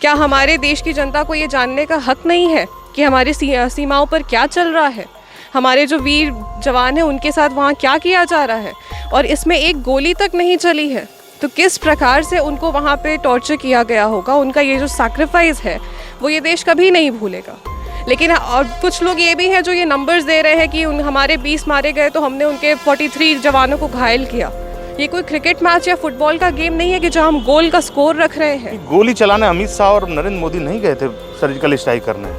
क्या हमारे देश की जनता को ये जानने का हक नहीं है कि हमारी सीमाओं पर क्या चल रहा है, हमारे जो वीर जवान हैं उनके साथ वहाँ क्या किया जा रहा है, और इसमें एक गोली तक नहीं चली है। तो किस प्रकार से उनको वहाँ पे टॉर्चर किया गया होगा, उनका ये जो सैक्रिफाइस है वो ये देश कभी नहीं भूलेगा। लेकिन और कुछ लोग ये भी हैं जो ये नंबर्स दे रहे हैं कि हमारे 20 मारे गए तो हमने उनके 43 जवानों को घायल किया। ये कोई क्रिकेट मैच या फुटबॉल का गेम नहीं है कि जो हम गोल का स्कोर रख रहे हैं। गोली चलाने अमित शाह और नरेंद्र मोदी नहीं गए थे सर्जिकल स्ट्राइक करने।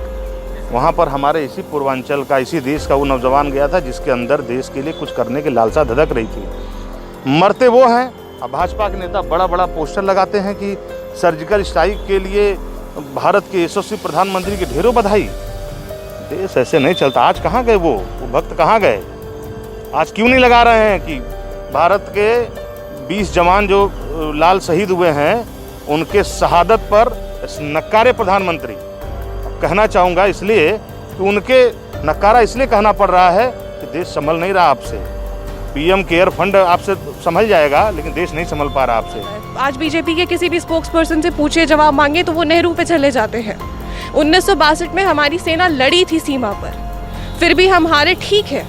वहाँ पर हमारे इसी पूर्वांचल का, इसी देश का वो नौजवान गया था जिसके अंदर देश के लिए कुछ करने की लालसा धधक रही थी। मरते वो हैं। अब भाजपा के नेता बड़ा बड़ा पोस्टर लगाते हैं कि सर्जिकल स्ट्राइक के लिए भारत के यशस्वी प्रधानमंत्री की ढेरों बधाई। देश ऐसे नहीं चलता। आज कहाँ गए वो भक्त कहाँ गए? आज क्यों नहीं लगा रहे हैं कि भारत के 20 जवान जो लाल शहीद हुए हैं उनके शहादत पर नकारे प्रधानमंत्री। कहना चाहूँगा इसलिए कि उनके नकारा इसलिए कहना पड़ रहा है कि देश संभल नहीं रहा आपसे। पीएम केयर फंड आपसे संभल जाएगा लेकिन देश नहीं संभल पा रहा आपसे। आज बीजेपी के किसी भी स्पोक्स पर्सन से पूछे, जवाब मांगे तो वो नेहरू पे चले जाते हैं। 1962 में हमारी सेना लड़ी थी सीमा पर, फिर भी हम हारे, ठीक है।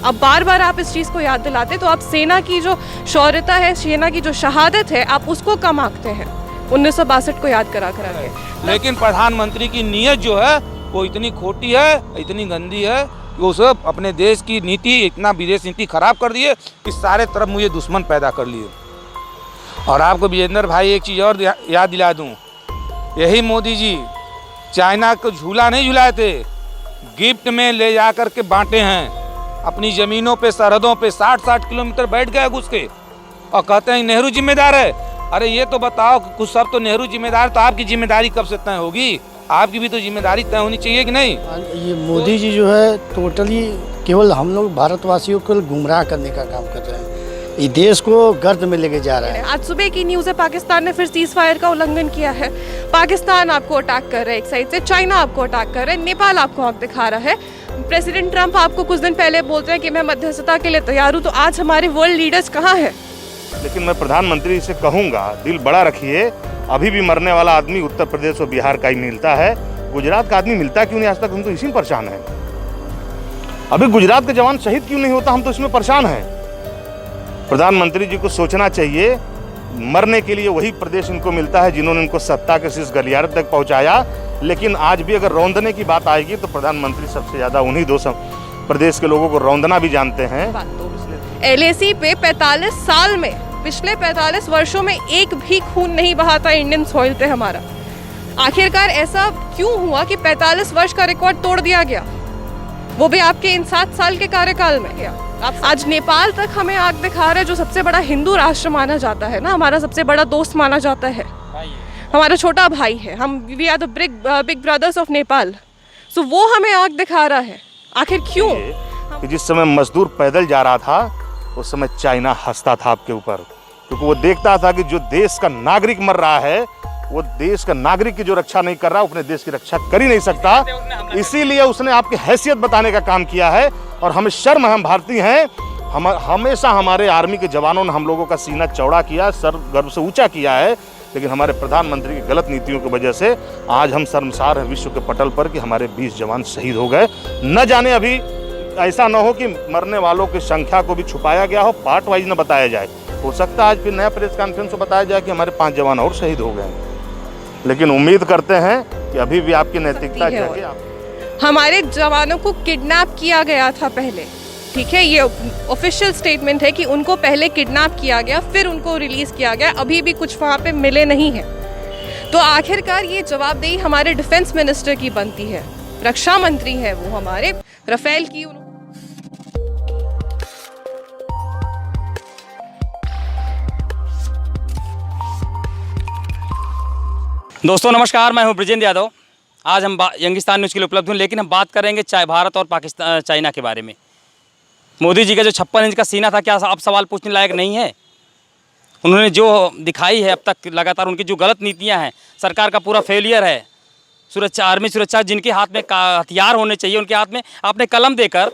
अब बार बार आप इस चीज़ को याद दिलाते तो आप सेना की जो शौर्यता है, सेना की जो शहादत है, आप उसको कम आंकते हैं 1962 को याद करा के। लेकिन प्रधानमंत्री की नीयत जो है वो इतनी खोटी है, इतनी गंदी है कि वो सब अपने देश की नीति, इतना विदेश नीति खराब कर दिए कि सारे तरफ मुझे दुश्मन पैदा कर लिए। और आपको विजेंद्र भाई एक चीज़ और याद दिला दूँ, यही मोदी जी चाइना को झूला नहीं झुलाए थे, गिफ्ट में ले जा कर के बांटे हैं। अपनी ज़मीनों पे, सरहदों पे 60-60 किलोमीटर बैठ गए घुस के और कहते हैं नेहरू जिम्मेदार है। अरे ये तो बताओ, कुछ सब तो नेहरू जिम्मेदार, तो आपकी जिम्मेदारी कब से तय होगी? आपकी भी तो जिम्मेदारी तय होनी चाहिए कि नहीं? ये मोदी जी जो है टोटली केवल हम लोग भारतवासियों को गुमराह करने का काम कर रहे हैं। ये देश को गर्द में लेके जा रहा है। आज सुबह की न्यूज़ है, पाकिस्तान ने फिर सीज फायर का उल्लंघन किया है। पाकिस्तान आपको अटैक कर रहा है एक साइड से, चाइना आपको अटैक कर रहा है, नेपाल आपको आंख दिखा रहा है। प्रेसिडेंट ट्रंप आपको कुछ दिन पहले बोलते हैं कि मैं मध्यस्थता के लिए तैयार हूँ। तो आज हमारे वर्ल्ड लीडर्स कहाँ हैं? लेकिन मैं प्रधानमंत्री से कहूँगा, दिल बड़ा रखिए। अभी भी मरने वाला आदमी उत्तर प्रदेश और बिहार का ही मिलता है, गुजरात का आदमी मिलता क्यों नहीं आज तक? हम तो इसी में परेशान हैं। अभी गुजरात के जवान शहीद क्यों नहीं होता? हम तो इसमें परेशान हैं। प्रधानमंत्री जी को सोचना चाहिए, मरने के लिए वही प्रदेश इनको मिलता है जिन्होंने इनको सत्ता के शीर्ष गलियारे तक पहुंचाया। लेकिन आज भी अगर रौंदने की बात आएगी तो प्रधानमंत्री सबसे ज्यादा उन्हीं दो प्रदेश के लोगों को रौंदना भी जानते हैं। LAC पे 45 साल में, पिछले 45 वर्षों में एक भी खून नहीं बहा था इंडियन सॉइल पे हमारा। आखिरकार ऐसा क्यों हुआ कि 45 वर्ष का रिकॉर्ड तोड़ दिया गया, वो भी आपके इन 7 साल के कार्यकाल में गया? आज नेपाल तक हमें आग दिखा रहा है, जो सबसे बड़ा हिंदू राष्ट्र माना जाता है ना, हमारा सबसे बड़ा दोस्त माना जाता है, हमारा छोटा भाई है। हम we are the big brothers of Nepal. So वो हमें आग दिखा रहा है, आखिर क्यों? कि जिस समय मजदूर पैदल जा रहा था उस समय चाइना हंसता था आपके ऊपर, क्योंकि वो देखता था कि जो देश का नागरिक मर रहा है, वो देश का नागरिक की जो रक्षा नहीं कर रहा, अपने देश की रक्षा कर ही नहीं सकता। इसीलिए उसने आपकी हैसियत बताने का काम किया है। और हमें शर्म है, हम भारतीय हैं, हम हमेशा हमारे आर्मी के जवानों ने हम लोगों का सीना चौड़ा किया, सर गर्व से ऊंचा किया है। लेकिन हमारे प्रधानमंत्री की गलत नीतियों की वजह से आज हम शर्मसार हैं विश्व के पटल पर कि हमारे 20 जवान शहीद हो गए। न जाने अभी ऐसा न हो कि मरने वालों की संख्या को भी छुपाया गया हो, पार्ट वाइज न बताया जाए। हो सकता है आज फिर नया प्रेस कॉन्फ्रेंस में बताया जाए कि हमारे 5 जवान और शहीद हो गए। लेकिन उम्मीद करते हैं कि अभी भी आपकी नैतिकता जगे। हमारे जवानों को किडनैप किया गया था पहले, ठीक है, ये ऑफिशियल स्टेटमेंट है कि उनको पहले किडनैप किया गया, फिर उनको रिलीज किया गया, अभी भी कुछ वहाँ पे मिले नहीं हैं। तो आखिरकार ये जवाबदेही हमारे डिफेंस मिनिस्टर की बनती है, रक्षा मंत्री है वो हमारे। राफेल की दोस्तों नमस्कार, मैं हूं ब्रिजेंद्र यादव। आज हम यंगिस्तान न्यूज़ के लिए उपलब्ध हूँ, लेकिन हम बात करेंगे भारत और पाकिस्तान, चाइना के बारे में। मोदी जी का जो 56 इंच का सीना था, क्या अब सवाल पूछने लायक नहीं है? उन्होंने जो दिखाई है अब तक लगातार, उनकी जो गलत नीतियां हैं, सरकार का पूरा फेलियर है। सुरक्षा, आर्मी सुरक्षा, जिनके हाथ में हथियार होने चाहिए उनके हाथ में आपने कलम देकर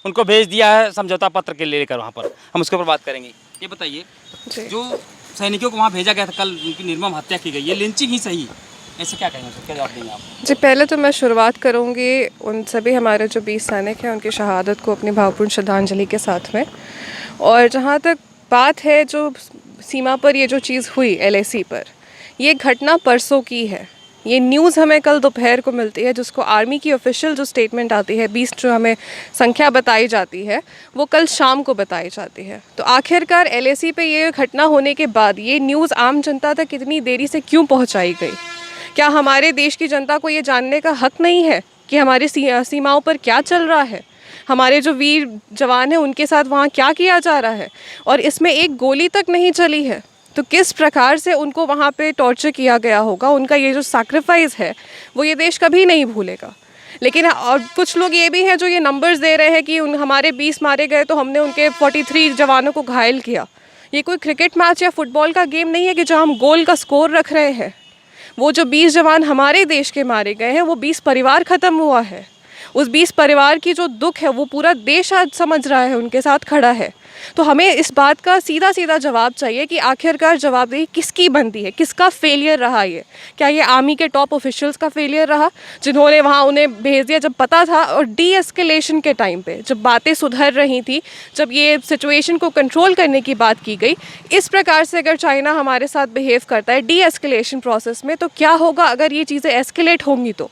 उनको भेज दिया है समझौता पत्र के लेकर। वहाँ पर हम उसके ऊपर बात करेंगे। ये बताइए, जो सैनिकों को वहाँ भेजा गया था, कल उनकी निर्मम हत्या की गई, ये लिंचिंग ही सही, ऐसे क्या कहेंगे सर, क्या जवाब देंगे आप? जी, पहले तो मैं शुरुआत करूंगी उन सभी हमारे जो 20 सैनिक हैं उनकी शहादत को अपनी भावपूर्ण श्रद्धांजलि के साथ में। और जहाँ तक बात है जो सीमा पर ये जो चीज़ हुई LAC पर, ये घटना परसों की है। ये न्यूज़ हमें कल दोपहर को मिलती है, जिसको आर्मी की ऑफिशियल जो स्टेटमेंट आती है 20 जो हमें संख्या बताई जाती है वो कल शाम को बताई जाती है। तो आखिरकार LAC पे ये घटना होने के बाद ये न्यूज़ आम जनता तक इतनी देरी से क्यों पहुंचाई गई? क्या हमारे देश की जनता को ये जानने का हक नहीं है कि हमारी सीमाओं पर क्या चल रहा है? हमारे जो वीर जवान हैं उनके साथ वहाँ क्या किया जा रहा है? और इसमें एक गोली तक नहीं चली है। तो किस प्रकार से उनको वहाँ पे टॉर्चर किया गया होगा, उनका ये जो सैक्रिफाइस है वो ये देश कभी नहीं भूलेगा। लेकिन और कुछ लोग ये भी हैं जो ये नंबर्स दे रहे हैं कि हमारे 20 मारे गए तो हमने उनके 43 जवानों को घायल किया। ये कोई क्रिकेट मैच या फुटबॉल का गेम नहीं है कि जहाँ हम गोल का स्कोर रख रहे हैं। वो जो 20 जवान हमारे देश के मारे गए हैं वो 20 परिवार ख़त्म हुआ है। उस 20 परिवार की जो दुख है वो पूरा देश आज समझ रहा है, उनके साथ खड़ा है। तो हमें इस बात का सीधा सीधा जवाब चाहिए कि आखिरकार जवाबदेही किसकी बनती है, किसका फेलियर रहा ये? क्या ये आर्मी के टॉप ऑफिशियल्स का फेलियर रहा जिन्होंने वहाँ उन्हें भेज दिया जब पता था? और डी एस्केलेशन के टाइम पे जब बातें सुधर रही थी, जब ये सिचुएशन को कंट्रोल करने की बात की गई, इस प्रकार से अगर चाइना हमारे साथ बिहेव करता है डी एस्केलेशन प्रोसेस में, तो क्या होगा अगर ये चीज़ें एस्केलेट होंगी? तो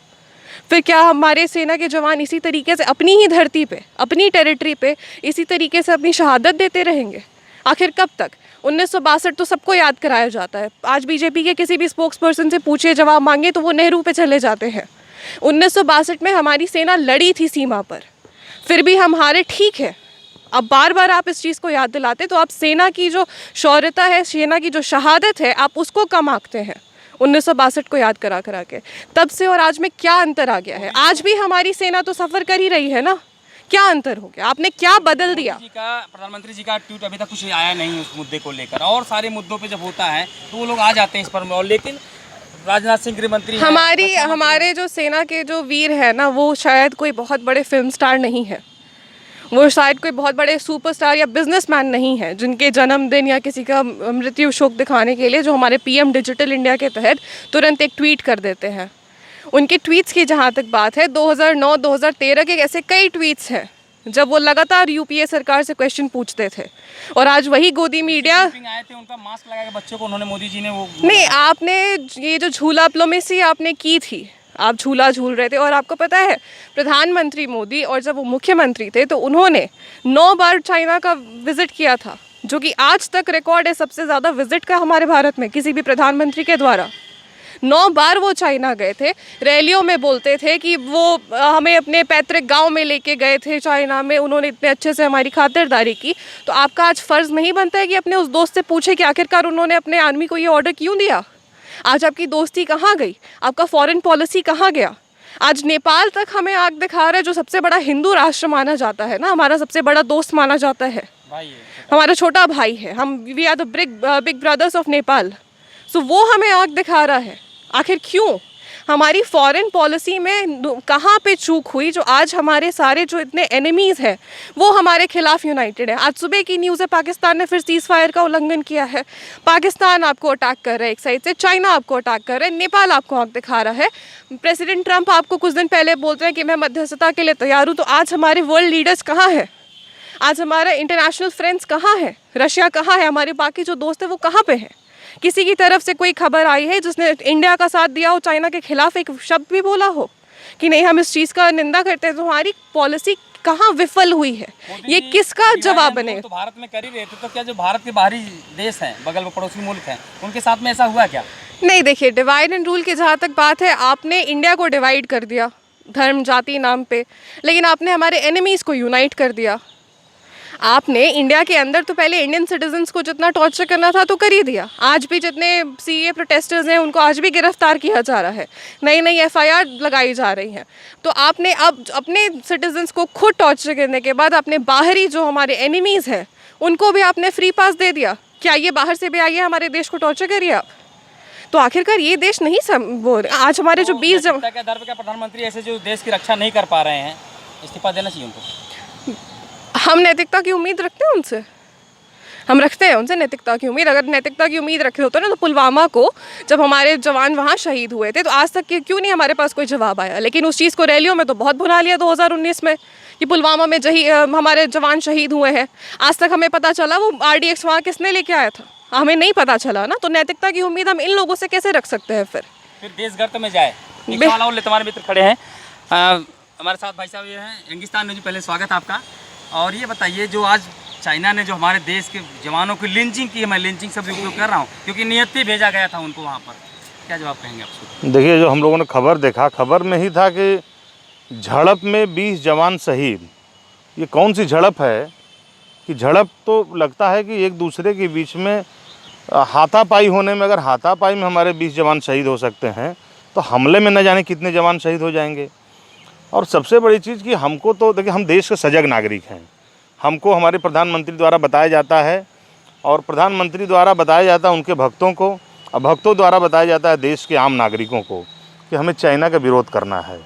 फिर क्या हमारे सेना के जवान इसी तरीके से अपनी ही धरती पे, अपनी टेरिटरी पे इसी तरीके से अपनी शहादत देते रहेंगे? आखिर कब तक? 1962 तो सबको याद कराया जाता है। आज बीजेपी के किसी भी स्पोक्स पर्सन से पूछे, जवाब मांगे तो वो नेहरू पे चले जाते हैं। 1962 में हमारी सेना लड़ी थी सीमा पर, फिर भी हम हारे, ठीक है। अब बार बार आप इस चीज़ को याद दिलाते तो आप सेना की जो शौर्यता है, सेना की जो शहादत है, आप उसको कम आंकते हैं 1962 को याद करा करा के। तब से और आज में क्या अंतर आ गया है? आज भी हमारी सेना तो सफ़र कर ही रही है ना। क्या अंतर हो गया? आपने क्या बदल दिया? प्रधानमंत्री जी का ट्वीट अभी तक कुछ आया नहीं उस मुद्दे को लेकर, और सारे मुद्दों पे जब होता है तो वो लोग आ जाते हैं इस पर। और लेकिन राजनाथ सिंह गृह मंत्री, हमारे जो सेना के जो वीर है ना, वो शायद कोई बहुत बड़े फिल्म स्टार नहीं है, वो शायद कोई बहुत बड़े सुपरस्टार या बिजनेसमैन नहीं है जिनके जन्मदिन या किसी का मृत्यु शोक दिखाने के लिए जो हमारे PM डिजिटल इंडिया के तहत तुरंत एक ट्वीट कर देते हैं। उनके ट्वीट्स की जहाँ तक बात है, 2009-2013 के ऐसे कई ट्वीट्स हैं जब वो लगातार UPA सरकार से क्वेश्चन पूछते थे। और आज वही गोदी मीडिया आए थे, उनका मास्क लगा के बच्चों को उन्होंने, मोदी जी ने वो नहीं, आपने ये जो झूला डिप्लोमेसी आपने की थी, आप झूला झूल रहे थे। और आपको पता है प्रधानमंत्री मोदी और जब वो मुख्यमंत्री थे तो उन्होंने 9 बार चाइना का विजिट किया था, जो कि आज तक रिकॉर्ड है सबसे ज़्यादा विजिट का हमारे भारत में किसी भी प्रधानमंत्री के द्वारा। 9 बार वो चाइना गए थे। रैलियों में बोलते थे कि वो हमें अपने पैतृक गांव में लेके गए थे चाइना में, उन्होंने इतने अच्छे से हमारी खातिरदारी की। तो आपका आज फ़र्ज़ नहीं बनता है कि अपने उस दोस्त से पूछे कि आखिरकार उन्होंने अपने आर्मी को ये ऑर्डर क्यों दिया? आज आपकी दोस्ती कहाँ गई? आपका फॉरेन पॉलिसी कहाँ गया? आज नेपाल तक हमें आग दिखा रहा है, जो सबसे बड़ा हिंदू राष्ट्र माना जाता है ना, हमारा सबसे बड़ा दोस्त माना जाता है, हमारा छोटा भाई है। हम we are the big brothers of Nepal. So वो हमें आग दिखा रहा है। आखिर क्यों? हमारी फॉरेन पॉलिसी में कहाँ पे चूक हुई जो आज हमारे सारे जो इतने एनिमीज़ हैं वो हमारे खिलाफ यूनाइटेड है? आज सुबह की न्यूज़ है पाकिस्तान ने फिर सीज़ फायर का उल्लंघन किया है। पाकिस्तान आपको अटैक कर रहा है एक साइड से, चाइना आपको अटैक कर रहा है, नेपाल आपको आंख दिखा रहा है। प्रेसिडेंट ट्रंप आपको कुछ दिन पहले बोलते हैं कि मैं मध्यस्थता के लिए तैयार हूँ। तो आज हमारे वर्ल्ड लीडर्स कहाँ हैं? आज हमारे इंटरनेशनल फ्रेंड्स कहाँ हैं? रशिया कहाँ है? हमारे बाकी जो दोस्त हैं वो कहाँ पे हैं? किसी की तरफ से कोई खबर आई है जिसने इंडिया का साथ दिया हो, चाइना के खिलाफ एक शब्द भी बोला हो कि नहीं हम इस चीज़ का निंदा करते हैं? तो हमारी पॉलिसी कहाँ विफल हुई है? ये किसका जवाब बने? तो भारत में कर ही रहे थे, तो क्या जो भारत के बाहरी देश हैं, बगल में पड़ोसी मुल्क हैं, उनके साथ में ऐसा हुआ क्या? नहीं, देखिए, डिवाइड एंड रूल की जहाँ तक बात है, आपने इंडिया को डिवाइड कर दिया धर्म जाति नाम पे, लेकिन आपने हमारे एनिमीज़ को यूनाइट कर दिया। आपने इंडिया के अंदर तो पहले इंडियन सिटीजन्स को जितना टॉर्चर करना था तो कर ही दिया। आज भी जितने CAA प्रोटेस्टर्स हैं उनको आज भी गिरफ्तार किया जा रहा है, नई नई FIR लगाई जा रही हैं। तो आपने अब अपने सिटीजन्स को खुद टॉर्चर करने के बाद अपने बाहरी जो हमारे एनिमीज़ हैं उनको भी आपने फ्री पास दे दिया। क्या ये बाहर से भी आइए हमारे देश को टॉर्चर करिए आप? तो आखिरकार ये देश नहीं वो आज हमारे जो 20 क्या दर पे क्या प्रधानमंत्री ऐसे जो देश की रक्षा नहीं कर पा रहे हैं, इस्तीफा देना चाहिए उनको? हम नैतिकता की उम्मीद रखते हैं उनसे। हम रखते हैं उनसे नैतिकता की उम्मीद। अगर नैतिकता की उम्मीद रखे होते ना तो पुलवामा को जब हमारे जवान वहाँ शहीद हुए थे तो आज तक क्यों नहीं हमारे पास कोई जवाब आया। लेकिन उस चीज़ को रैलियों में तो बहुत भुना लिया 2019 में कि पुलवामा में हमारे जवान शहीद हुए हैं। आज तक हमें पता चला वो RDX वहाँ किसने लेके आया था, हमें नहीं पता चला ना। तो नैतिकता की उम्मीद हम इन लोगों से कैसे रख सकते हैं फिर देश गर्त में जाए। एक सवाल और तुम्हारे मित्र खड़े हैं, हमारे साथ भाई साहब ये हैं यंगिस्तान न्यूज़। पहले स्वागत आपका। और ये बताइए, जो आज चाइना ने जो हमारे देश के जवानों की लिंचिंग की है, मैं लिंचिंग शब्द उपयोग कर रहा हूँ क्योंकि नियति भेजा गया था उनको वहाँ पर, क्या जवाब कहेंगे आप? देखिए, जो हम लोगों ने खबर देखा, खबर में ही था कि झड़प में 20 जवान शहीद। ये कौन सी झड़प है कि झड़प तो लगता है कि एक दूसरे के बीच में हाथापाई होने में, अगर हाथापाई में हमारे 20 जवान शहीद हो सकते हैं तो हमले में न जाने कितने जवान शहीद हो जाएंगे। और सबसे बड़ी चीज़ कि हमको तो देखिए, हम देश के सजग नागरिक हैं। हमको हमारे प्रधानमंत्री द्वारा बताया जाता है और प्रधानमंत्री द्वारा बताया जाता है उनके भक्तों को, और भक्तों द्वारा बताया जाता है देश के आम नागरिकों को कि हमें चाइना का विरोध करना है।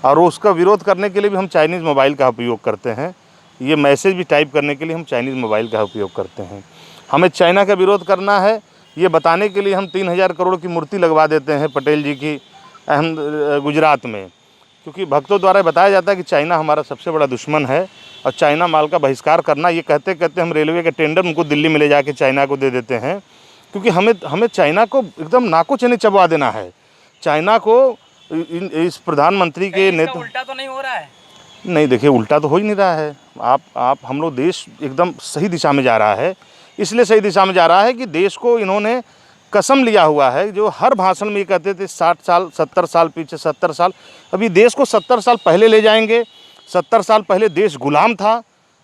और उसका विरोध करने के लिए भी हम चाइनीज़ मोबाइल का उपयोग करते हैं। ये मैसेज भी टाइप करने के लिए हम चाइनीज़ मोबाइल का उपयोग करते हैं। हमें चाइना का विरोध करना है ये बताने के लिए हम 3000 करोड़ की मूर्ति लगवा देते हैं पटेल जी की गुजरात में, क्योंकि भक्तों द्वारा बताया जाता है कि चाइना हमारा सबसे बड़ा दुश्मन है और चाइना माल का बहिष्कार करना। ये कहते कहते हम रेलवे के टेंडर उनको दिल्ली में ले जाके चाइना को दे देते हैं, क्योंकि हमें चाइना को एकदम नाको चने चबा देना है। चाइना को इस प्रधानमंत्री के नेतृत्व उल्टा तो नहीं हो रहा है? नहीं, देखिए, उल्टा तो हो ही नहीं रहा है। आप हम लोग देश एकदम सही दिशा में जा रहा है। इसलिए सही दिशा में जा रहा है कि देश को इन्होंने कसम लिया हुआ है, जो हर भाषण में ये कहते थे 60 साल 70 साल पीछे, 70 साल। अभी देश को 70 साल पहले ले जाएंगे। 70 साल पहले देश गुलाम था,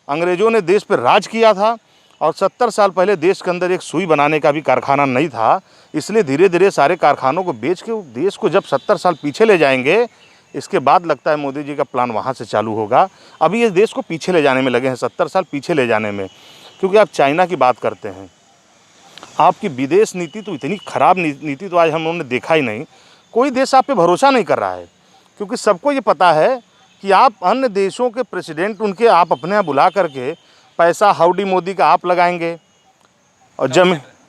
अंग्रेज़ों ने देश पर राज किया था, और 70 साल पहले देश के अंदर एक सुई बनाने का भी कारखाना नहीं था। इसलिए धीरे धीरे सारे कारखानों को बेच के देश को जब 70 साल पीछे ले जाएंगे, इसके बाद लगता है मोदी जी का प्लान वहाँ से चालू होगा। अभी ये देश को पीछे ले जाने में लगे हैं, 70 साल पीछे ले जाने में। क्योंकि आप चाइना की बात करते हैं, आपकी विदेश नीति तो इतनी ख़राब नीति तो आज हम लोगों ने देखा ही नहीं। कोई देश आप पे भरोसा नहीं कर रहा है, क्योंकि सबको ये पता है कि आप अन्य देशों के प्रेसिडेंट उनके आप अपने यहाँ बुला करके पैसा हाउडी मोदी का आप लगाएंगे और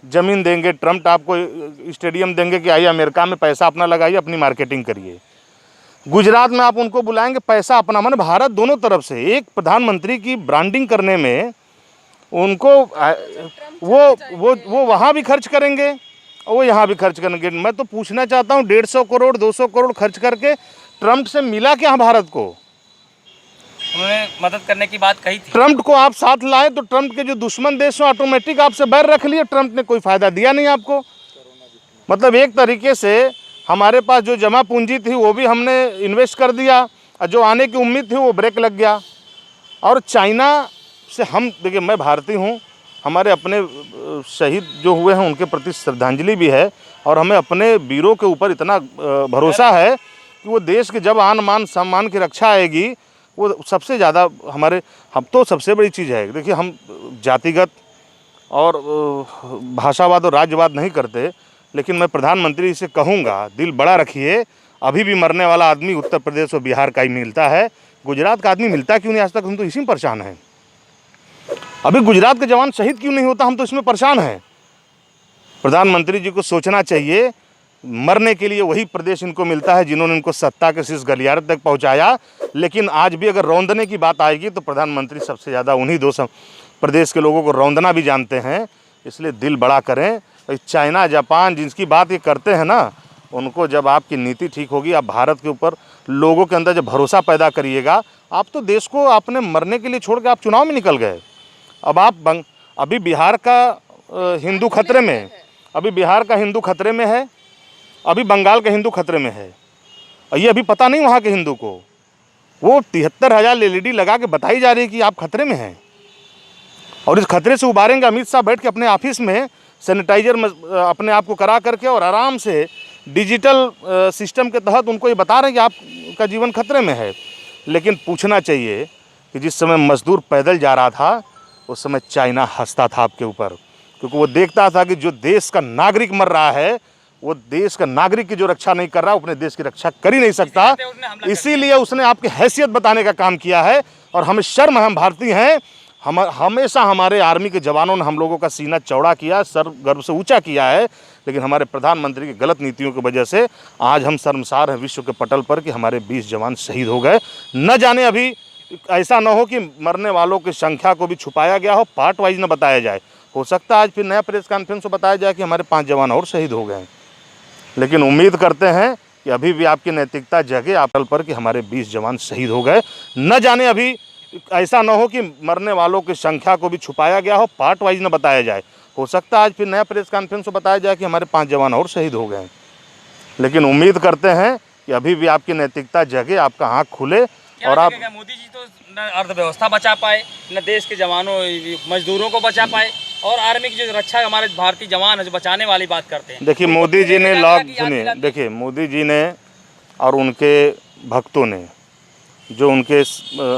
ज़मीन देंगे। ट्रम्प आपको स्टेडियम देंगे कि आइए अमेरिका में पैसा अपना लगाइए, अपनी मार्केटिंग करिए। गुजरात में आप उनको बुलाएंगे, पैसा अपना, माने भारत दोनों तरफ से एक प्रधानमंत्री की ब्रांडिंग करने में उनको वो वहाँ भी खर्च करेंगे और वो यहाँ भी खर्च करेंगे। मैं तो पूछना चाहता हूँ, 150 करोड़ 200 करोड़ खर्च करके ट्रम्प से मिला क्या भारत को? उन्होंने मदद करने की बात कही थी। ट्रम्प को आप साथ लाए तो ट्रम्प के जो दुश्मन देश हैं ऑटोमेटिक आपसे बैर रख लिए। ट्रम्प ने कोई फ़ायदा दिया नहीं आपको। मतलब एक तरीके से हमारे पास जो जमा पूंजी थी वो भी हमने इन्वेस्ट कर दिया और जो आने की उम्मीद थी वो ब्रेक लग गया। और चाइना से हम, देखिए, मैं भारतीय हूँ, हमारे अपने शहीद जो हुए हैं उनके प्रति श्रद्धांजलि भी है, और हमें अपने वीरों के ऊपर इतना भरोसा है कि वो देश के जब आन मान सम्मान की रक्षा आएगी, वो सबसे ज़्यादा हम तो सबसे बड़ी चीज़ है। देखिए, हम जातिगत और भाषावाद और राज्यवाद नहीं करते, लेकिन मैं प्रधानमंत्री से कहूँगा, दिल बड़ा रखिए। अभी भी मरने वाला आदमी उत्तर प्रदेश और बिहार का ही मिलता है, गुजरात का आदमी मिलता क्यों नहीं आज तक? हम तो इसी में परेशान हैं। अभी गुजरात के जवान शहीद क्यों नहीं होता, हम तो इसमें परेशान हैं। प्रधानमंत्री जी को सोचना चाहिए, मरने के लिए वही प्रदेश इनको मिलता है जिन्होंने इनको सत्ता के शीर्ष गलियारे तक पहुंचाया। लेकिन आज भी अगर रौंदने की बात आएगी तो प्रधानमंत्री सबसे ज़्यादा उन्हीं दो प्रदेश के लोगों को रौंदना भी जानते हैं। इसलिए दिल बड़ा करें। चाइना जापान जिनकी बात ये करते हैं ना, उनको जब आपकी नीति ठीक होगी, आप भारत के ऊपर लोगों के अंदर जब भरोसा पैदा करिएगा। आप तो देश को आपने मरने के लिए छोड़ के आप चुनाव में निकल गए। अब आप अभी बिहार का हिंदू खतरे में है, अभी बिहार का हिंदू खतरे में है, अभी बंगाल का हिंदू खतरे में है। और ये अभी पता नहीं वहाँ के हिंदू को, वो 73,000 LED लगा के बताई जा रही है कि आप खतरे में हैं। और इस खतरे से उबारेंगे अमित शाह बैठ के अपने ऑफिस में सैनिटाइजर अपने आप को करा करके, और आराम से डिजिटल सिस्टम के तहत उनको ये बता रहे हैं कि आपका जीवन खतरे में है। लेकिन पूछना चाहिए कि जिस समय मजदूर पैदल जा रहा था उस समय चाइना हंसता था आपके ऊपर, क्योंकि वो देखता था कि जो देश का नागरिक मर रहा है, वो देश का नागरिक की जो रक्षा नहीं कर रहा, अपने देश की रक्षा कर ही नहीं सकता। इसीलिए उसने आपकी हैसियत बताने का काम किया है। और हमें शर्म है, हम भारतीय हैं, हमेशा हमारे आर्मी के जवानों ने हम लोगों का सीना चौड़ा किया, सर गर्व से ऊंचा किया है, लेकिन हमारे प्रधानमंत्री की गलत नीतियों की वजह से आज हम शर्मसार हैं विश्व के पटल पर कि हमारे 20 जवान शहीद हो गए। न जाने अभी ऐसा न हो कि मरने वालों की संख्या को भी छुपाया गया हो, पार्ट वाइज न बताया जाए। हो सकता है आज फिर नया प्रेस कॉन्फ्रेंस में बताया जाए कि हमारे 5 जवान और शहीद हो गए हैं, लेकिन उम्मीद करते हैं कि अभी भी आपकी नैतिकता जगे आप पर कि हमारे 20 जवान शहीद हो गए। न जाने अभी ऐसा न हो कि मरने वालों की संख्या को भी छुपाया गया हो, पार्ट वाइज न बताया जाए। हो सकता है आज फिर नया प्रेस कॉन्फ्रेंस में बताया जाए कि हमारे 5 जवान और शहीद हो गए हैं, लेकिन उम्मीद करते हैं कि अभी भी आपकी नैतिकता जगे, आपका आँख खुले और आप। मोदी जी तो न अर्थव्यवस्था बचा पाए, न देश के जवानों मजदूरों को बचा पाए, और आर्मी की जो रक्षा हमारे भारतीय जवान है जो बचाने वाली बात करते हैं। देखिए मोदी जी ने सुनिए, देखिए मोदी जी ने और उनके भक्तों ने, जो उनके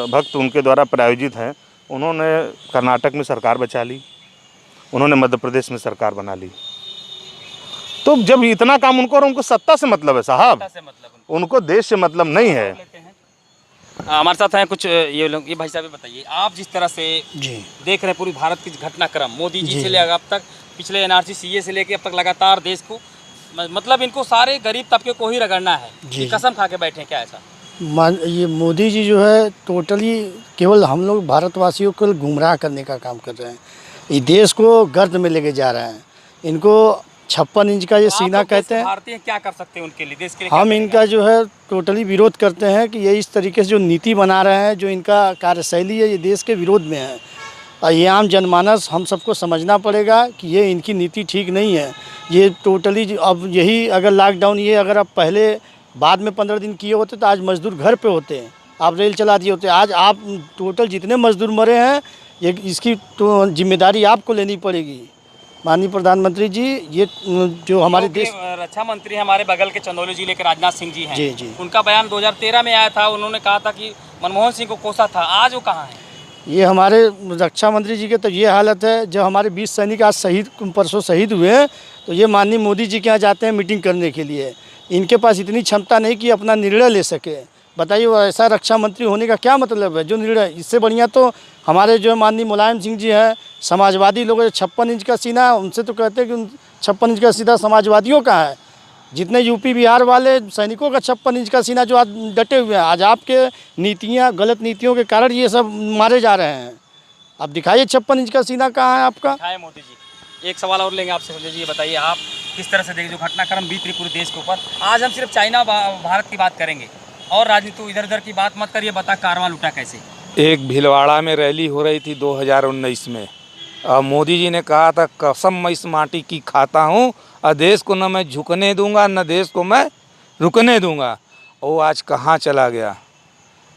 भक्त उनके द्वारा प्रायोजित हैं, उन्होंने कर्नाटक में सरकार बचा ली, उन्होंने मध्य प्रदेश में सरकार बना ली। तो जब इतना काम उनको सत्ता से मतलब है साहब, उनको देश से मतलब नहीं है। हमारे साथ हैं कुछ ये लोग, ये भाई साहब बताइए, आप जिस तरह से जी देख रहे हैं पूरी भारत की घटनाक्रम, मोदी जी से लेकर अब तक, पिछले एनआरसी सीए से लेकर अब तक लगातार देश को, मतलब इनको सारे गरीब तबके को ही रगड़ना है, जी। कसम खा के बैठे हैं क्या ऐसा? ये मोदी जी जो है टोटली केवल हम लोग भारतवासियों को गुमराह करने का काम कर रहे हैं। ये देश को गर्द में लेके जा रहे हैं। इनको 56 इंच का ये सीना कहते हैं। भारतीय क्या कर सकते हैं उनके लिए, देश के लिए? हम इनका जो है टोटली विरोध करते हैं कि ये इस तरीके से जो नीति बना रहे हैं, जो इनका कार्यशैली है, ये देश के विरोध में है। और ये आम जनमानस हम सबको समझना पड़ेगा कि ये इनकी नीति ठीक नहीं है। ये टोटली अब यही अगर लॉकडाउन ये अगर अब पहले बाद में 15 दिन किए होते तो आज मजदूर घर पे होते हैं, आप रेल चला दिए होते। आज आप टोटल जितने मजदूर मरे हैं ये इसकी तो जिम्मेदारी आपको लेनी पड़ेगी माननीय प्रधानमंत्री जी। ये जो हमारे देश रक्षा मंत्री हमारे बगल के चंदौली जिले के राजनाथ सिंह जी हैं, जी जी, उनका बयान 2013 में आया था, उन्होंने कहा था कि मनमोहन सिंह को कोसा था। आज वो कहाँ है? ये हमारे रक्षा मंत्री जी के तो ये हालत है, जब हमारे 20 सैनिक आज परसों शहीद हुए हैं, तो ये माननीय मोदी जी के यहाँ जाते हैं मीटिंग करने के लिए। इनके पास इतनी क्षमता नहीं कि अपना निर्णय ले सके। बताइए वो ऐसा रक्षा मंत्री होने का क्या मतलब है जो निर्णय, इससे बढ़िया तो हमारे जो माननीय मुलायम सिंह जी हैं, समाजवादी लोग 56 इंच का सीना, उनसे तो कहते हैं कि 56 इंच का सीना समाजवादियों का है। जितने यूपी बिहार वाले सैनिकों का 56 इंच का सीना जो आज डटे हुए हैं, आज आपके नीतियाँ, गलत नीतियों के कारण ये सब मारे जा रहे हैं। अब दिखाइए 56 इंच का सीना कहाँ है आपका? मोदी जी, एक सवाल और लेंगे आपसे। संजय जी बताइए, आप किस तरह से देखें जो घटनाक्रम बीत रही पूरे देश के ऊपर? आज हम सिर्फ चाइना भारत की बात करेंगे और राजनीति इधर उधर की बात मत करिए। बता कारवां लूटा कैसे? एक भीलवाड़ा में रैली हो रही थी 2019 में, और मोदी जी ने कहा था कसम मैं इस माटी की खाता हूँ और देश को न मैं झुकने दूंगा न देश को मैं रुकने दूंगा। वो आज कहाँ चला गया?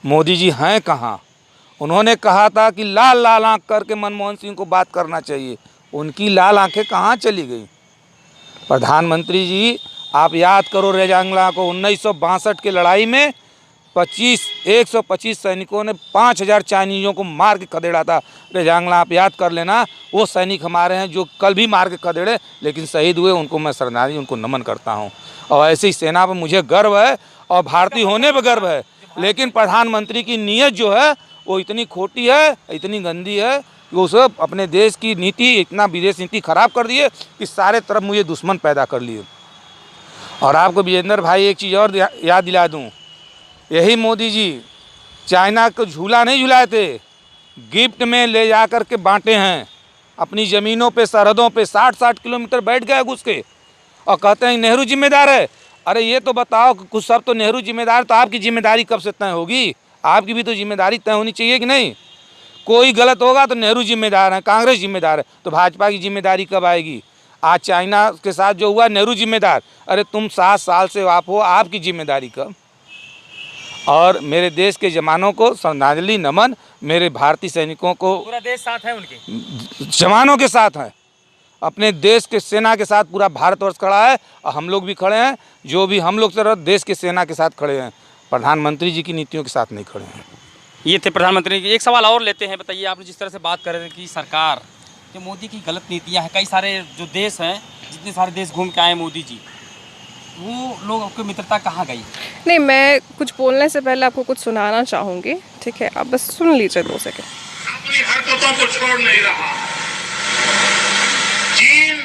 मोदी जी हैं कहाँ? उन्होंने कहा था कि लाल लाल आँख करके मनमोहन सिंह को बात करना चाहिए, उनकी लाल आँखें कहाँ चली गई? प्रधानमंत्री जी आप याद करो रेजांगला को, 1962 की लड़ाई में 125 सैनिकों ने 5000 चाइनीज़ों को मार के खदेड़ा था। रेजांगला आप याद कर लेना, वो सैनिक हमारे हैं जो कल भी मार के खदेड़े लेकिन शहीद हुए, उनको मैं श्रद्धांजलि उनको नमन करता हूँ। और ऐसी सेना पर मुझे गर्व है और भारतीय होने पर गर्व है। लेकिन प्रधानमंत्री की नीयत जो है वो इतनी खोटी है, इतनी गंदी है कि वो सब अपने देश की नीति, इतना विदेश नीति खराब कर दिए कि सारे तरफ मुझे दुश्मन पैदा कर लिए। और आपको विजेंद्र भाई एक चीज़ और याद दिला दूं, यही मोदी जी चाइना को झूला नहीं झुलाए थे, गिफ्ट में ले जा कर के बांटे हैं। अपनी ज़मीनों पे, सरहदों पे 60-60 किलोमीटर बैठ गए घुस के और कहते हैं नेहरू जिम्मेदार है। अरे ये तो बताओ, कुछ सब तो नेहरू जिम्मेदार, तो आपकी जिम्मेदारी कब से तय होगी? आपकी भी तो जिम्मेदारी तय होनी चाहिए कि नहीं? कोई गलत होगा तो नेहरू जिम्मेदार है, कांग्रेस जिम्मेदार है, तो भाजपा की जिम्मेदारी कब आएगी? आज चाइना के साथ जो हुआ, नेहरू जिम्मेदार। अरे तुम 7 साल से आप हो, आपकी जिम्मेदारी कब? और मेरे देश के जवानों को श्रद्धांजलि नमन, मेरे भारतीय सैनिकों को, पूरा देश साथ है उनके, जवानों के साथ हैं, अपने देश के सेना के साथ पूरा भारतवर्ष खड़ा है और हम लोग भी खड़े हैं। जो भी हम लोग से देश के सेना के साथ खड़े हैं, प्रधानमंत्री जी की नीतियों के साथ नहीं खड़े हैं। ये थे प्रधानमंत्री की। एक सवाल और लेते हैं। बताइए, आपने जिस तरह से बात कर रहे थे कि सरकार, जो मोदी की गलत नीतियाँ हैं, कई सारे जो देश हैं, जितने सारे देश घूम के आए मोदी जी, वो लोग की मित्रता कहाँ गई? नहीं, मैं कुछ बोलने से पहले आपको कुछ सुनाना चाहूँगी, ठीक है? आप बस सुन लीजिए 2 सेकंड। अपनी हरकतों को छोड़ नहीं रहा। चीन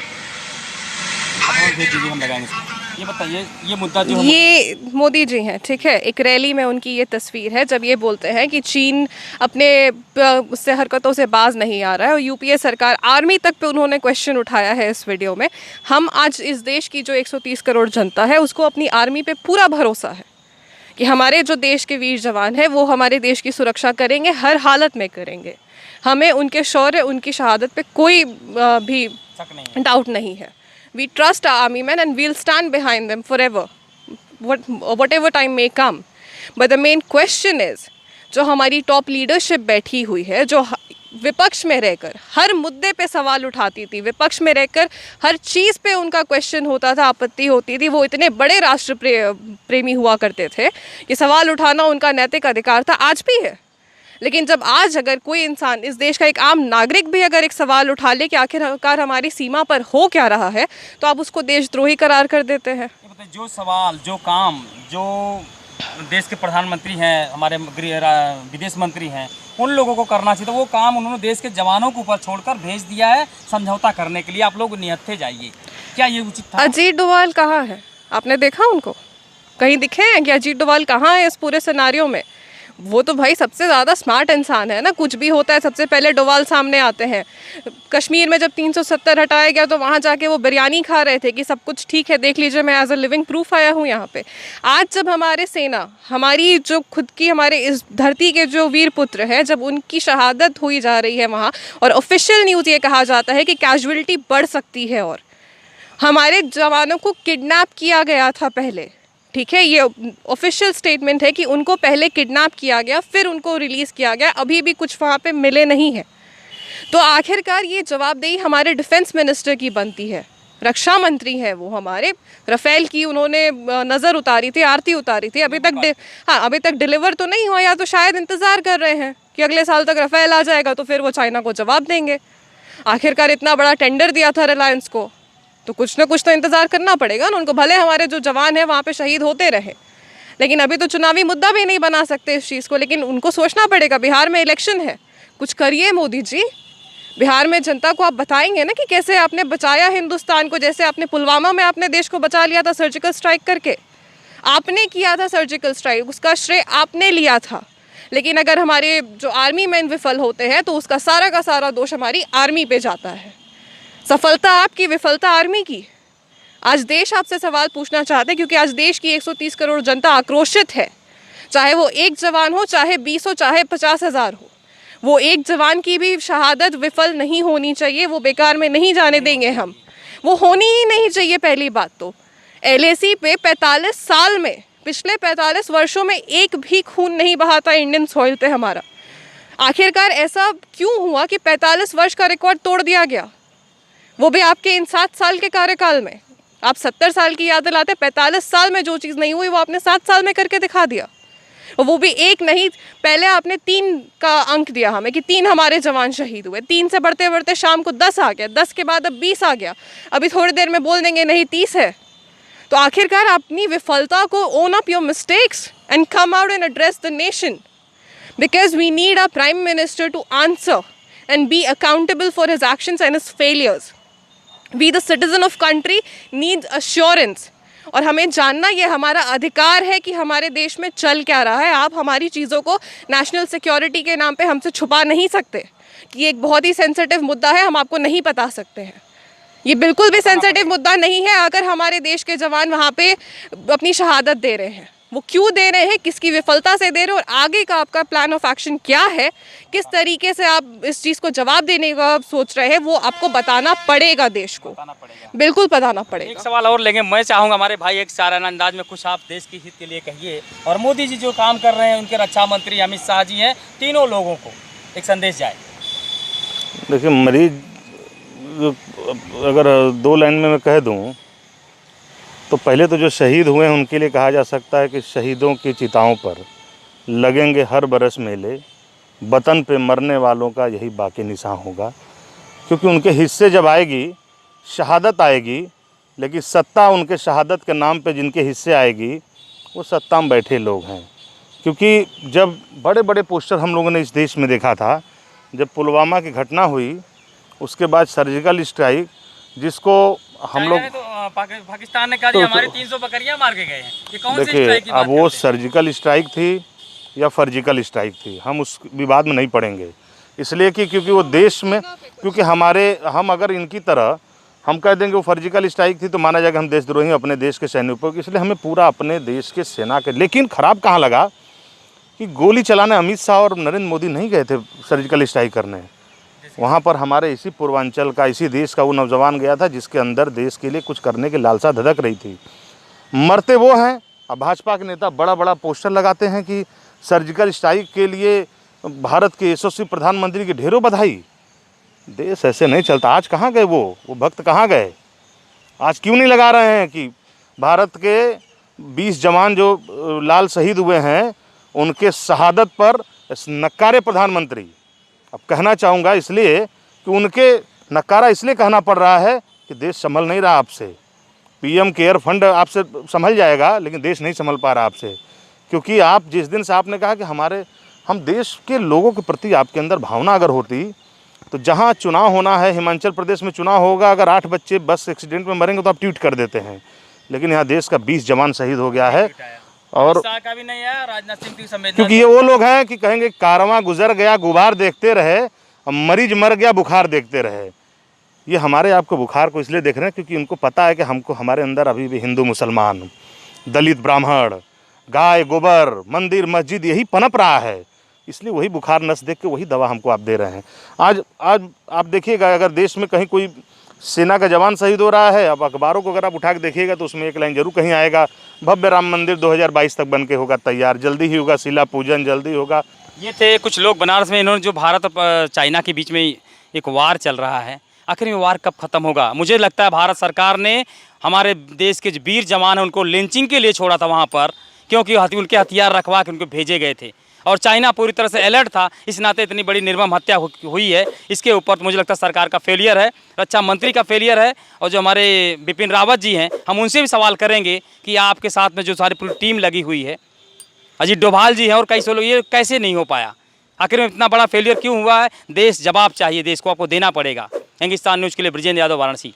हम लगाएंगे। ये बताइए, ये मुद्दा जो ये मोदी जी हैं, ठीक है। एक रैली में उनकी ये तस्वीर है जब ये बोलते हैं कि चीन अपने उससे हरकतों से बाज नहीं आ रहा है, और यूपीए सरकार आर्मी तक पे उन्होंने क्वेश्चन उठाया है इस वीडियो में। हम आज इस देश की जो 130 करोड़ जनता है उसको अपनी आर्मी पे पूरा भरोसा है कि हमारे जो देश के वीर जवान हैं वो हमारे देश की सुरक्षा करेंगे, हर हालत में करेंगे। हमें उनके शौर्य, उनकी शहादत पे कोई भी डाउट नहीं है। We trust our army men and we'll stand behind them forever, whatever time may come. But the main question is, जो हमारी टॉप लीडरशिप बैठी हुई है, जो विपक्ष में रहकर हर मुद्दे पे सवाल उठाती थी, विपक्ष में रहकर हर चीज़ पे उनका क्वेश्चन होता था, आपत्ति होती थी, वो इतने बड़े राष्ट्र प्रेमी हुआ करते थे कि सवाल उठाना उनका नैतिक अधिकार था, आज भी है। लेकिन जब आज अगर कोई इंसान, इस देश का एक आम नागरिक भी अगर एक सवाल उठा ले कि आखिरकार हमारी सीमा पर हो क्या रहा है, तो आप उसको देशद्रोही करार कर देते हैं। जो सवाल, जो काम, जो देश के प्रधानमंत्री हैं, हमारे विदेश मंत्री हैं, उन लोगों को करना चाहिए, तो वो काम उन्होंने देश के जवानों के ऊपर छोड़कर भेज दिया है समझौता करने के लिए। आप लोग निहत्थे जाइए, क्या ये उचित था? अजीत डोभाल कहाँ है? आपने देखा उनको? कहीं दिखे हैं कि अजीत डोभाल कहाँ है इस पूरे सिनारियो में? वो तो भाई सबसे ज़्यादा स्मार्ट इंसान है ना, कुछ भी होता है सबसे पहले डोभाल सामने आते हैं। कश्मीर में जब 370 हटाया गया तो वहाँ जाके वो बिरयानी खा रहे थे कि सब कुछ ठीक है, देख लीजिए मैं एज अ लिविंग प्रूफ आया हूँ यहाँ पे। आज जब हमारे सेना, हमारी जो खुद की, हमारे इस धरती के जो वीर पुत्र हैं, जब उनकी शहादत हुई जा रही है वहाँ, और ऑफिशियल न्यूज़ ये कहा जाता है कि कैजुअलिटी बढ़ सकती है, और हमारे जवानों को किडनैप किया गया था पहले, ठीक है, ये ऑफिशियल स्टेटमेंट है कि उनको पहले किडनैप किया गया, फिर उनको रिलीज़ किया गया, अभी भी कुछ वहाँ पे मिले नहीं हैं। तो आखिरकार ये जवाबदेही हमारे डिफेंस मिनिस्टर की बनती है, रक्षा मंत्री हैं वो हमारे। राफेल की उन्होंने नज़र उतारी थी, आरती उतारी थी, अभी तक डिलीवर तो नहीं हुआ, या तो शायद इंतज़ार कर रहे हैं कि अगले साल तक राफेल आ जाएगा तो फिर वो चाइना को जवाब देंगे। आखिरकार इतना बड़ा टेंडर दिया था रिलायंस को, तो कुछ ना कुछ तो इंतज़ार करना पड़ेगा ना उनको, भले हमारे जो जवान हैं वहाँ पे शहीद होते रहे, लेकिन अभी तो चुनावी मुद्दा भी नहीं बना सकते इस चीज़ को। लेकिन उनको सोचना पड़ेगा, बिहार में इलेक्शन है, कुछ करिए मोदी जी। बिहार में जनता को आप बताएंगे ना कि कैसे आपने बचाया हिंदुस्तान को, जैसे आपने पुलवामा में आपने देश को बचा लिया था सर्जिकल स्ट्राइक करके, आपने किया था सर्जिकल स्ट्राइक, उसका श्रेय आपने लिया था। लेकिन अगर हमारे जो आर्मी मैन विफल होते हैं तो उसका सारा का सारा दोष हमारी आर्मी पे जाता है। सफलता आपकी, विफलता आर्मी की। आज देश आपसे सवाल पूछना चाहते हैं, क्योंकि आज देश की 130 करोड़ जनता आक्रोशित है, चाहे वो एक जवान हो, चाहे 20 हो, चाहे 50,000 हो। वो एक जवान की भी शहादत विफल नहीं होनी चाहिए, वो बेकार में नहीं जाने देंगे हम, वो होनी ही नहीं चाहिए। पहली बात तो LAC पे 45 साल में, पिछले 45 वर्षों में एक भी खून नहीं बहा था इंडियन सॉइल पे हमारा। आखिरकार ऐसा क्यों हुआ कि 45 वर्ष का रिकॉर्ड तोड़ दिया गया, वो भी आपके इन 7 साल के कार्यकाल में? आप 70 साल की याद दिलाते, 45 साल में जो चीज़ नहीं हुई वो आपने 7 साल में करके दिखा दिया, और वो भी एक नहीं, पहले आपने 3 का अंक दिया हमें कि 3 हमारे जवान शहीद हुए, 3 से बढ़ते बढ़ते शाम को 10 आ गया, 10 के बाद अब 20 आ गया, अभी थोड़ी देर में बोल देंगे नहीं 30 है। तो आखिरकार अपनी विफलता को own up your mistakes and come out and address the nation, because we need a prime minister to answer and be accountable for his actions and his failures. We the citizen of country need assurance, और हमें जानना ये हमारा अधिकार है कि हमारे देश में चल क्या रहा है। आप हमारी चीज़ों को नेशनल सिक्योरिटी के नाम पे हमसे छुपा नहीं सकते कि ये एक बहुत ही सेंसिटिव मुद्दा है, हम आपको नहीं बता सकते हैं। ये बिल्कुल भी सेंसिटिव मुद्दा नहीं है। अगर हमारे देश के जवान वहाँ पे अपनी शहादत दे रहे हैं, वो क्यों दे रहे हैं, किसकी विफलता से दे रहे हैं, और आगे का आपका प्लान ऑफ एक्शन क्या है, किस तरीके से आप इस चीज़ को जवाब देने का सोच रहे हैं, वो आपको बताना पड़ेगा, देश को बिल्कुल बताना पड़ेगा। एक सवाल और लेंगे, मैं चाहूँगा हमारे भाई एक साराना अंदाज में कुछ आप देश के हित के लिए कहिए, और मोदी जी जो काम कर रहे हैं, उनके रक्षा मंत्री अमित शाह जी हैं, तीनों लोगों को एक संदेश जाए। देखिए, मरीज अगर 2 लाइन में मैं कह दूं तो पहले तो जो शहीद हुए हैं उनके लिए कहा जा सकता है कि शहीदों की चिताओं पर लगेंगे हर बरस मेले, वतन पे मरने वालों का यही बाकी निशान होगा। क्योंकि उनके हिस्से जब आएगी, शहादत आएगी, लेकिन सत्ता उनके शहादत के नाम पे जिनके हिस्से आएगी वो सत्ता में बैठे लोग हैं। क्योंकि जब बड़े बड़े पोस्टर हम लोगों ने इस देश में देखा था, जब पुलवामा की घटना हुई उसके बाद सर्जिकल स्ट्राइक जिसको हम लोग तो पाकिस्तान ने कहा जी हमारे 300 बकरियां मार के गए हैं। ये कौन सी देखिए, स्ट्राइक की बात अब वो करते हैं? सर्जिकल स्ट्राइक थी या फर्जिकल स्ट्राइक थी, हम उस विवाद में नहीं पड़ेंगे। इसलिए कि क्योंकि वो देश में, क्योंकि हम अगर इनकी तरह हम कह देंगे वो फर्जिकल स्ट्राइक थी तो माना जाएगा हम देशद्रोही अपने देश के सैनिकों की। इसलिए हमें पूरा अपने देश के सेना के, लेकिन ख़राब कहाँ लगा कि गोली चलाने अमित शाह और नरेंद्र मोदी नहीं गए थे सर्जिकल स्ट्राइक करने। वहाँ पर हमारे इसी पूर्वांचल का, इसी देश का वो नौजवान गया था जिसके अंदर देश के लिए कुछ करने की लालसा धधक रही थी। मरते वो हैं। अब भाजपा के नेता बड़ा बड़ा पोस्टर लगाते हैं कि सर्जिकल स्ट्राइक के लिए भारत के यशस्वी प्रधानमंत्री की ढेरों बधाई। देश ऐसे नहीं चलता। आज कहाँ गए वो भक्त कहाँ गए? आज क्यों नहीं लगा रहे हैं कि भारत के 20 जवान जो लाल शहीद हुए हैं उनके शहादत पर नक्कारे प्रधानमंत्री। अब कहना चाहूँगा इसलिए कि उनके नक्कारा इसलिए कहना पड़ रहा है कि देश संभल नहीं रहा आपसे। पीएम केयर फंड आपसे संभल जाएगा लेकिन देश नहीं संभल पा रहा आपसे, क्योंकि आप जिस दिन से आपने कहा कि हम देश के लोगों के प्रति आपके अंदर भावना अगर होती तो जहाँ चुनाव होना है, हिमाचल प्रदेश में चुनाव होगा, अगर 8 बच्चे बस एक्सीडेंट में मरेंगे तो आप ट्वीट कर देते हैं, लेकिन यहाँ देश का 20 जवान शहीद हो गया है। और का भी नहीं है, राजनाथ सिंह की संवेदना, क्योंकि ये वो लोग हैं कि कहेंगे कारवां गुजर गया गुबार देखते रहे, और मरीज मर गया बुखार देखते रहे। ये हमारे आपको बुखार को इसलिए देख रहे हैं क्योंकि उनको पता है कि हमको, हमारे अंदर अभी भी हिंदू मुसलमान, दलित ब्राह्मण, गाय गोबर, मंदिर मस्जिद यही पनप रहा है। इसलिए वही बुखार नस देख के वही दवा हमको आप दे रहे हैं। आज आप देखिएगा, अगर देश में कहीं कोई सेना का जवान शहीद हो रहा है, अब अखबारों को अगर आप उठा के देखिएगा तो उसमें एक लाइन जरूर कहीं आएगा, भव्य राम मंदिर 2022 तक बन के होगा तैयार, जल्दी ही होगा शिला पूजन, जल्दी होगा। ये थे कुछ लोग बनारस में। इन्होंने जो भारत और चाइना के बीच में एक वार चल रहा है, आखिर में वार कब ख़त्म होगा? मुझे लगता है भारत सरकार ने हमारे देश के जो वीर जवान हैं उनको लिंचिंग के लिए छोड़ा था वहाँ पर, क्योंकि उनके हथियार रखवा के उनको भेजे गए थे और चाइना पूरी तरह से अलर्ट था। इस नाते इतनी बड़ी निर्मम हत्या हुई है। इसके ऊपर मुझे लगता है सरकार का फेलियर है, रक्षा मंत्री का फेलियर है, और जो हमारे बिपिन रावत जी हैं हम उनसे भी सवाल करेंगे कि आपके साथ में जो सारी पूरी टीम लगी हुई है, अजीत डोभाल जी हैं और कई सौ लोग, ये कैसे नहीं हो पाया? आखिर में इतना बड़ा फेलियर क्यों हुआ है? देश जवाब चाहिए, देश को आपको देना पड़ेगा। हिंदुस्तान न्यूज़ के लिए ब्रिजेंद्र यादव, वाराणसी।